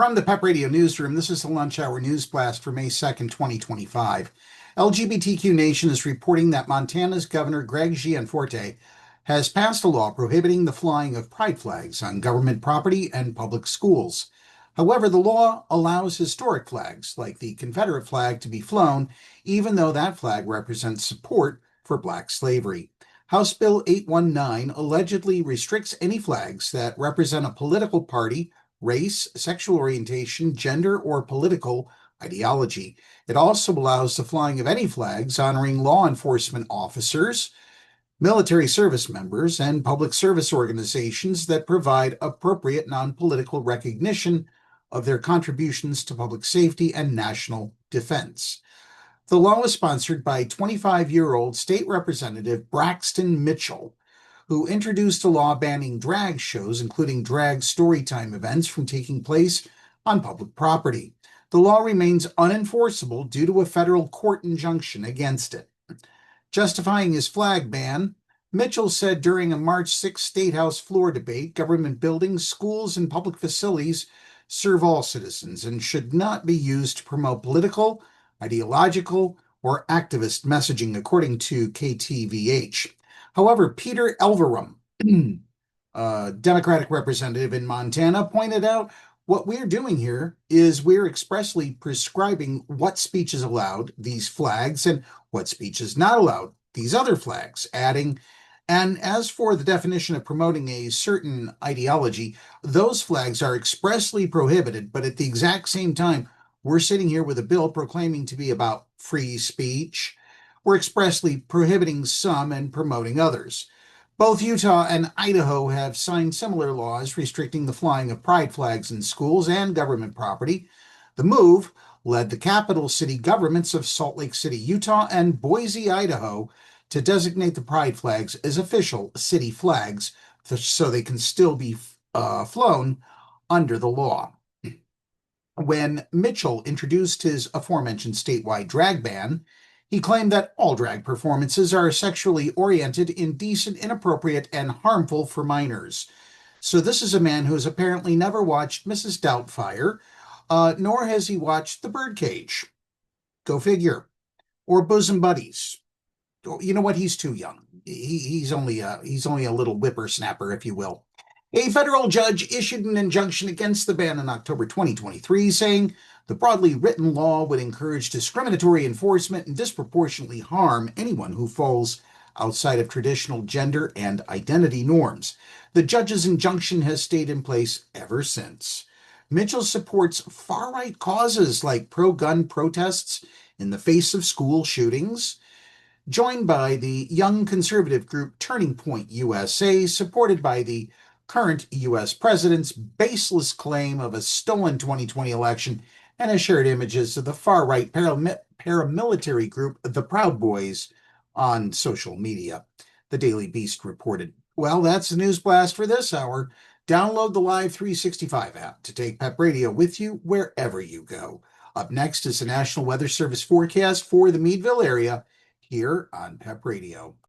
From the Pep Radio Newsroom, this is the Lunch Hour News Blast for May 2nd, 2025. LGBTQ Nation is reporting that Montana's Governor Greg Gianforte has passed a law prohibiting the flying of pride flags on government property and public schools. However, the law allows historic flags, like the Confederate flag, to be flown, even though that flag represents support for Black slavery. House Bill 819 allegedly restricts any flags that represent a political party, race, sexual orientation, gender, or political ideology. It also allows the flying of any flags honoring law enforcement officers, military service members, and public service organizations that provide appropriate non-political recognition of their contributions to public safety and national defense. The law was sponsored by 25-year-old State Representative Braxton Mitchell, who introduced a law banning drag shows, including drag storytime events, from taking place on public property. The law remains unenforceable due to a federal court injunction against it. Justifying his flag ban, Mitchell said during a March 6 State House floor debate, government buildings, schools, and public facilities serve all citizens and should not be used to promote political, ideological, or activist messaging, according to KTVH. However, Peter Elverum, a Democratic representative in Montana, pointed out what we're doing here is we're expressly prescribing what speech is allowed, these flags, and what speech is not allowed, these other flags, adding, and as for the definition of promoting a certain ideology, those flags are expressly prohibited, but at the exact same time, we're sitting here with a bill proclaiming to be about free speech. We're expressly prohibiting some and promoting others. Both Utah and Idaho have signed similar laws restricting the flying of pride flags in schools and government property. The move led the capital city governments of Salt Lake City, Utah, and Boise, Idaho, to designate the pride flags as official city flags so they can still be flown under the law. When Mitchell introduced his aforementioned statewide drag ban, he claimed that all drag performances are sexually oriented, indecent, inappropriate, and harmful for minors. So this is a man who has apparently never watched Mrs. Doubtfire, nor has he watched The Birdcage. Go figure. Or Bosom Buddies. You know what? He's too young. He's only a little whippersnapper, if you will. A federal judge issued an injunction against the ban in October 2023, saying the broadly written law would encourage discriminatory enforcement and disproportionately harm anyone who falls outside of traditional gender and identity norms. The judge's injunction has stayed in place ever since. Mitchell supports far-right causes like pro-gun protests in the face of school shootings, joined by the young conservative group Turning Point USA, supported by the current U.S. president's baseless claim of a stolen 2020 election, and has shared images of the far-right paramilitary group, the Proud Boys, on social media. The Daily Beast reported. Well, that's the news blast for this hour. Download the Live 365 app to take Pep Radio with you wherever you go. Up next is the National Weather Service forecast for the Meadville area here on Pep Radio.